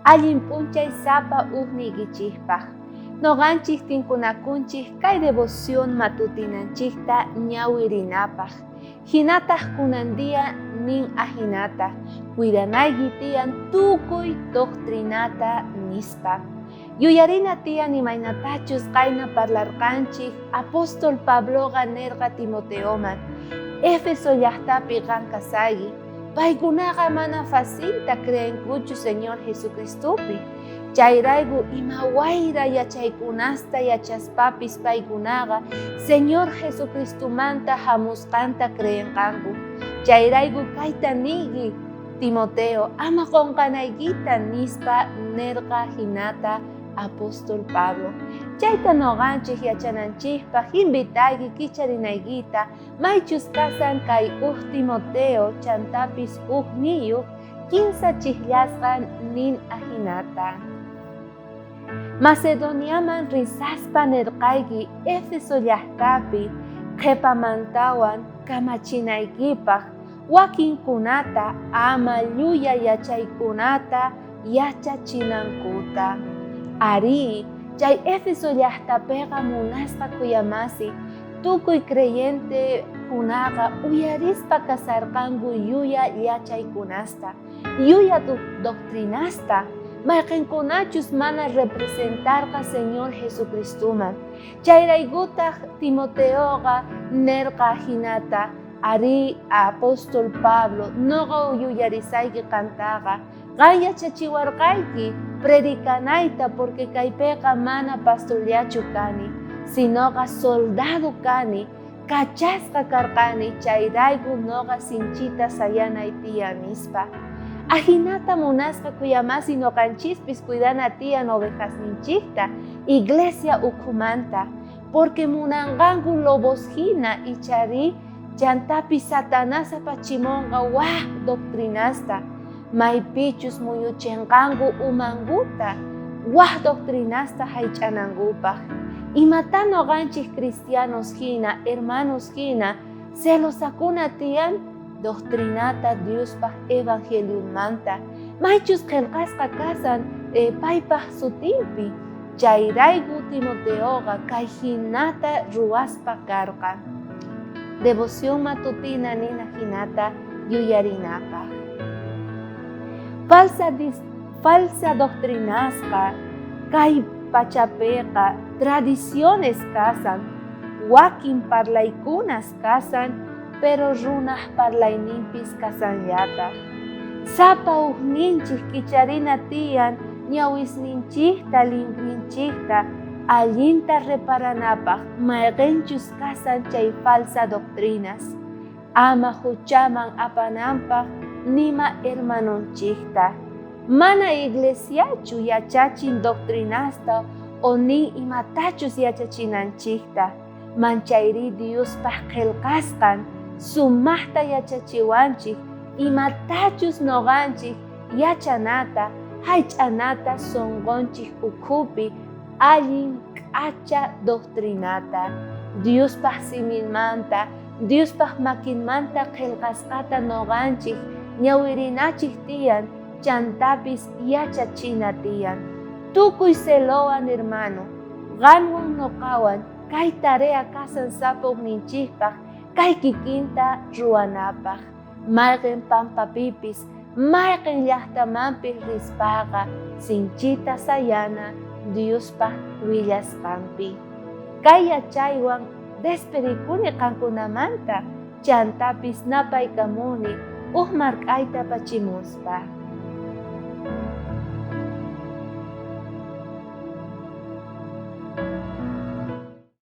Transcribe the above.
allin p'unchay sapa nigichikpaq. Noqanchik tinkunakunchik kay devoción matutinanchikta ñawirinapaq. Hinataq kunandia nin ahinata, cuidanayki tiyan tukuy doctrinata nispa. Yuyarina tiyan imaynatachus qayna parlarqanchik apóstol Pabloqa nerqa Timoteoman, Éfeso llaqtapi qan kasagi, paykunaqa mana fasilta creenkuchu Señor Jesucristupi. Chayrayku ima wayra yachaykunasta yachaspapis paykunaqa Señor Jesucristumanta hamusqanta creenqanku. Chayrayku kayta niyki Timoteo, ama qonqanaykita nispa nerqa hinata apóstol Pablo. Chayta noqanchik yachananchikpaq invitayki kicharinaykita maychus kasan kay Timoteo chantapis niyuq kinsa chikllashqa nin ahinata. Macedoniaman risaspa nerqayki Éfeso llaqtapi qhipamantawan kamachinaykipaq wakinkunata ama lluya yachaykunata yachachinankuta. Ari, chay Éfeso llaqtapiqa munasqa kuyamasi tukuy creyente kunaqa uyarispa kasarqanku yuya yachaykunasta, yuya doctrinasta. Mayqinkunachus mana representarqa Señor Jesucristuman. Chayraykutaq Timoteoqa nerqa hinata, ari apóstol Pablo noqa yuyarisayki kantaqa qan yachachiwarqayki predikanayta porque kaypiqa mana pastorllachu kani, sinoqa soldado kani, kachasqa karqani, chayrayku noqa sinchita sayanay tiyan nispa. Ahinata munasqa kuyamasi noqanchispis cuidana tiyan ovejasninchikta iglesia ukhumanta, porque munanqanku lobos hina ichari chantapi Satanás apachimonqa waq doctrinasta, maypichus muyuchinqanku umankuta waq doctrinasta haych'anankupaq. Imata noqanchik cristianos hina, hermanos hina, celosakuna tiyan doctrinata Diospaq evangeliumanta, maychus qillqasqa kasan paypaq sutinpi. Chayrayku Timoteoqa kay hinata ruwaspa karqa. Devoción matutina nina hinata yuyarinapaq. Falsa doctrinasqa kay pachapiqa tradiciones kasan, wakin parlaykunas kasan, pero runaq parlayninpis kasanllataq. Sapa ninchik kicharina tiyan ñawisninchikta limpianchikta allinta reparanapaq mayqinchus kasan chay falsa doctrinas, ama huchaman apananpaq nima hermanonchikta. Mana iglesiachu yachachin doctrinasta o nin imatachus yachachinanchikta, manchayri Diospaq qillqasqan sumaqta yachachiwanchik imatachus noqanchik yachanata haych'anata sonqonchik ukhupi allin k'acha doctrinata, Diospaq simimanta, Diospaq makinmanta qillqasqata noqanchik ñawirinachik tiyan, chantapis yachachina tiyan. Tukuy celowan hermano, qanwan noqawan kay tarea kasan sapuqninchikpaq kay kikinta ruwanapaq. Mayqin pampapipis, mayqin llaqtamanpis rispaqa sinchita sayana Diospaq willasqanpi. Kay yachaywan despedikuni qankunamanta, chantapis napaykamuni mark'ayta pachimuspa.